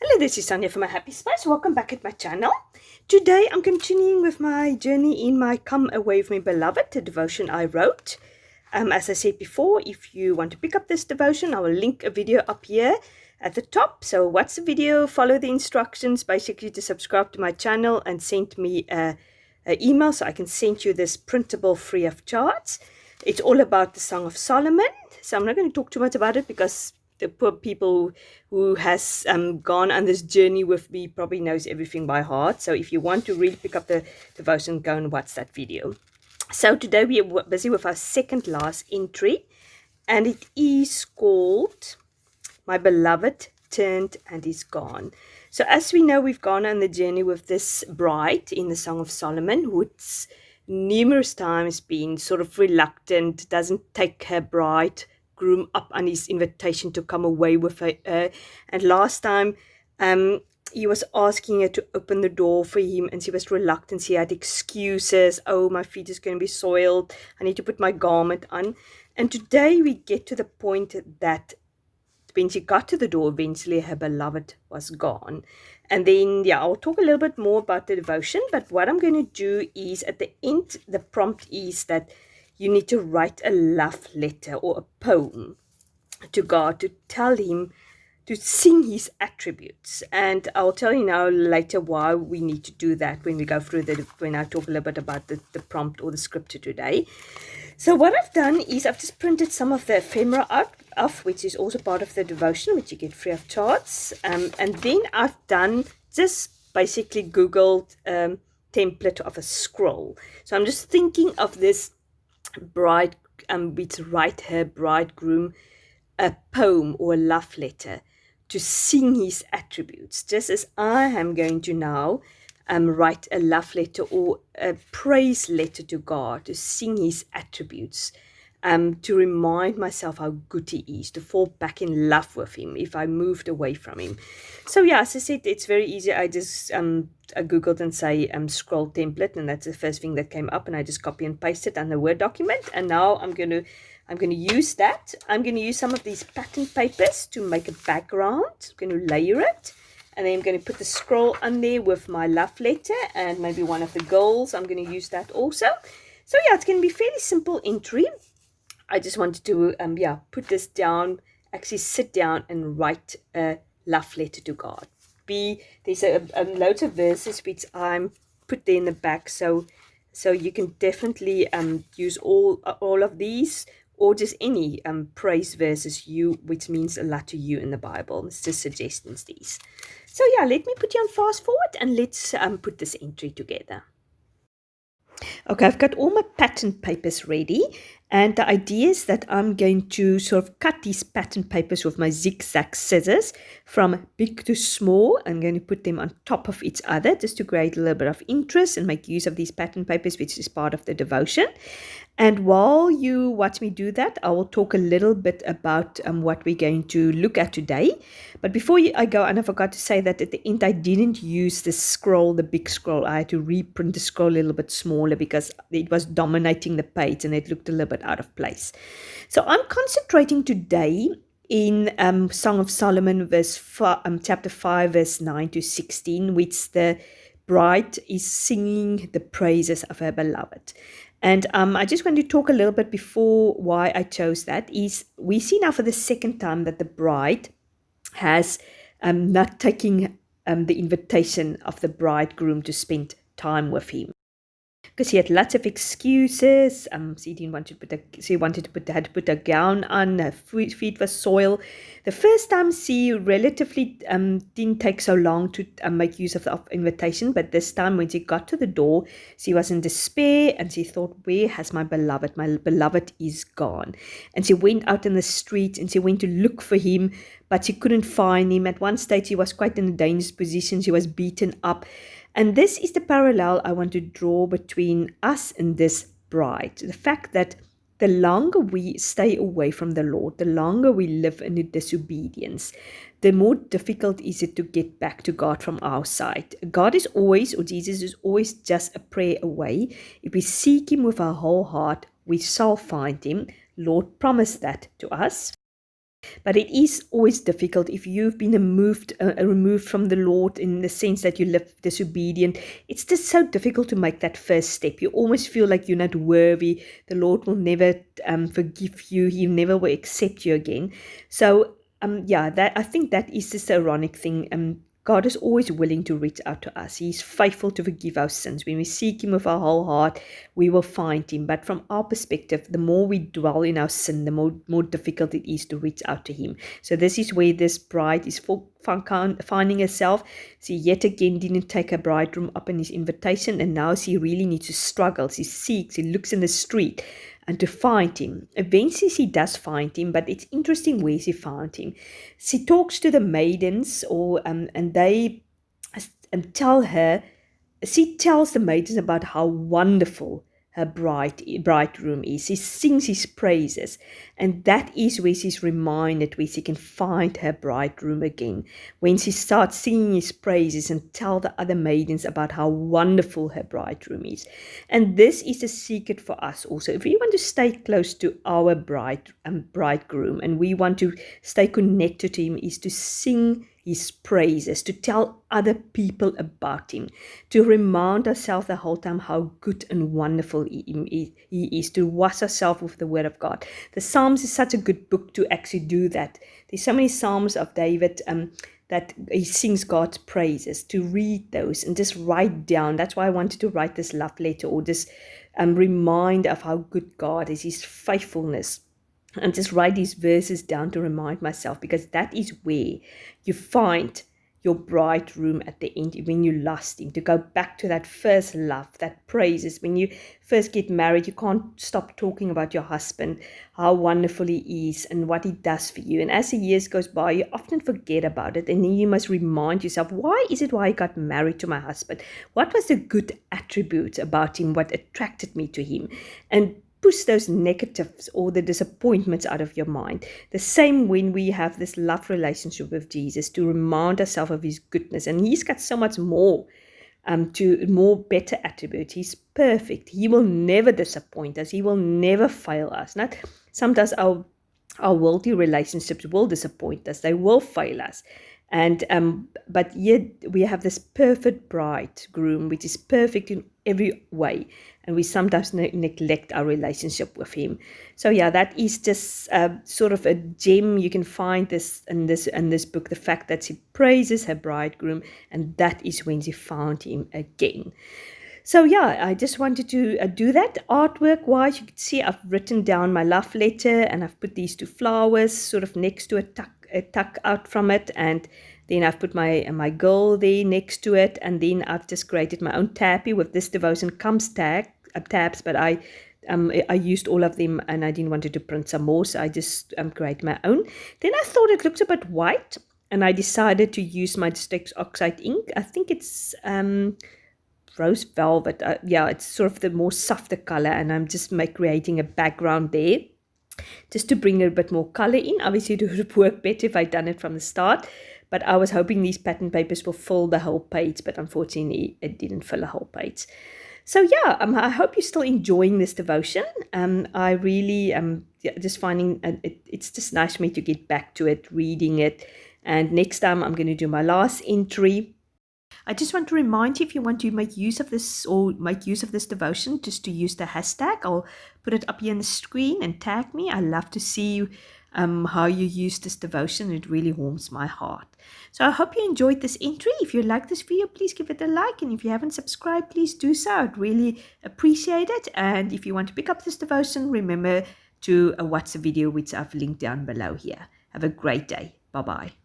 Hello, this is Sonja from My Happy Space. Welcome back at my channel. Today I'm continuing with my journey in my Come Away with Me Beloved, the devotion I wrote. As I said before, if you want to pick up this devotion, I will link a video up here at the top. So watch the video, follow the instructions, basically to subscribe to my channel and send me an email so I can send you this printable free of charge. It's all about the Song of Solomon. So I'm not going to talk too much about it because the poor people who has gone on this journey with me probably knows everything by heart. So if you want to really pick up the devotion, go and watch that video. So today we are busy with our second last entry, and it is called My Beloved Turned and Is Gone. So as we know, we've gone on the journey with this bride in the Song of Solomon, who's numerous times been sort of reluctant, doesn't take her bridegroom up on his invitation to come away with her. And last time he was asking her to open the door for him, and she was reluctant. She had excuses. Oh, my feet is going to be soiled. I need to put my garment on. And today we get to the point that when she got to the door, eventually her beloved was gone. And then, yeah, I'll talk a little bit more about the devotion. But what I'm going to do is at the end, the prompt is that you need to write a love letter or a poem to God to tell him, to sing his attributes. And I'll tell you now later why we need to do that when we go through when I talk a little bit about the prompt or the scripture today. So what I've done is I've just printed some of the ephemera out of, which is also part of the devotion, which you get free of charge. And then I've done just basically Googled template of a scroll. So I'm just thinking of this bride, which write her bridegroom a poem or a love letter to sing his attributes, just as I am going to now write a love letter or a praise letter to God, to sing his attributes, to remind myself how good he is, to fall back in love with him if I moved away from him. So yeah, as I said, it's very easy. I just I googled and say scroll template, and that's the first thing that came up, and I just copy and paste it on the Word document. And now I'm going to use that. I'm going to use some of these pattern papers to make a background. I'm going to layer it. And then I'm going to put the scroll on there with my love letter and maybe one of the goals. I'm going to use that also. So yeah, it's going to be a fairly simple entry. I just wanted to put this down, actually sit down and write a love letter to God. There's loads of verses which I'm put there in the back, so you can definitely use all of these, or just any praise verses which means a lot to you in the Bible. It's just suggestions, these. So yeah, let me put you on fast forward and let's put this entry together. Okay, I've got all my pattern papers ready, and the idea is that I'm going to sort of cut these pattern papers with my zigzag scissors from big to small. I'm going to put them on top of each other just to create a little bit of interest and make use of these pattern papers, which is part of the devotion. And while you watch me do that, I will talk a little bit about what we're going to look at today. But before I go, and I forgot to say that at the end, I didn't use the scroll, the big scroll. I had to reprint the scroll a little bit smaller because it was dominating the page and it looked a little bit out of place. So I'm concentrating today in Song of Solomon, chapter 5, verse 9 to 16, which the bride is singing the praises of her beloved. And I just want to talk a little bit before why I chose that. Is we see now for the second time that the bride has not taking the invitation of the bridegroom to spend time with him, because he had lots of excuses. She didn't want to had to put a gown on. Her feet were soiled. The first time she relatively didn't take so long to make use of the invitation, but this time when she got to the door, she was in despair and she thought, where has my beloved? My beloved is gone. And she went out in the street and she went to look for him, but she couldn't find him. At one stage, she was quite in a dangerous position. She was beaten up. And this is the parallel I want to draw between us and this bride. The fact that the longer we stay away from the Lord, the longer we live in disobedience, the more difficult is it to get back to God from our side. God is always, or Jesus is always just a prayer away. If we seek him with our whole heart, we shall find him. Lord promised that to us. But it is always difficult if you've been removed from the Lord, in the sense that you live disobedient. It's just so difficult to make that first step. You almost feel like you're not worthy. The Lord will never forgive you. He never will accept you again. So yeah, that I think that is just the ironic thing. God is always willing to reach out to us. He's faithful to forgive our sins. When we seek Him with our whole heart, we will find Him. But from our perspective, the more we dwell in our sin, the more difficult it is to reach out to Him. So this is where this bride is finding herself. She yet again didn't take her bridegroom up on his invitation, and now she really needs to struggle. She seeks, she looks in the street, and to find him. Eventually she does find him, but it's interesting where she found him. She talks to the maidens, and they tell her, she tells the maidens about how wonderful her bridegroom is. She sings his praises, and that is where she's reminded, where she can find her bridegroom again, when she starts singing his praises and tell the other maidens about how wonderful her bridegroom is. And this is a secret for us also. If we want to stay close to our bridegroom, and we want to stay connected to him, is to sing his praises, to tell other people about him, to remind ourselves the whole time how good and wonderful he is, to wash ourselves with the word of God. The Psalms is such a good book to actually do that. There's so many Psalms of David that he sings God's praises, to read those and just write down. That's why I wanted to write this love letter, or this reminder of how good God is, his faithfulness, and just write these verses down to remind myself, because that is where you find your bridegroom at the end, when you lost him, to go back to that first love, that praises. When you first get married, you can't stop talking about your husband, how wonderful he is and what he does for you. And as the years goes by, you often forget about it, and then you must remind yourself, why I got married to my husband? What was the good attributes about him? What attracted me to him? And push those negatives or the disappointments out of your mind. The same when we have this love relationship with Jesus, to remind ourselves of his goodness. And he's got so much more, more better attributes. He's perfect. He will never disappoint us. He will never fail us. Not sometimes our worldly relationships will disappoint us. They will fail us. And but yet we have this perfect bridegroom, which is perfect in every way, and we sometimes neglect our relationship with him. So yeah, that is just sort of a gem. You can find this in this book, the fact that she praises her bridegroom, and that is when she found him again. So yeah, I just wanted to do that. Artwork wise, you can see I've written down my love letter, and I've put these two flowers sort of next to a tuck out from it, and then I've put my girl there next to it, and then I've just created my own tappy with this devotion comes tabs, but I used all of them, and I didn't want to print some more, so I just created my own. Then I thought it looks a bit white, and I decided to use my Stix Oxide ink. I think it's rose velvet. Yeah, it's sort of the more softer color, and I'm just creating a background there, just to bring a bit more color in. Obviously, it would have worked better if I'd done it from the start, but I was hoping these pattern papers will fill the whole page, but unfortunately it didn't fill a whole page. So yeah, I hope you're still enjoying this devotion. I really am just finding it's just nice for me to get back to it, reading it. And next time I'm going to do my last entry. I just want to remind you, if you want to make use of this devotion, just to use the hashtag. I'll put it up here on the screen and tag me. I love to see how you use this devotion. It really warms my heart. So I hope you enjoyed this entry. If you like this video, please give it a like. And if you haven't subscribed, please do so. I'd really appreciate it. And if you want to pick up this devotion, remember to watch the video which I've linked down below here. Have a great day. Bye-bye.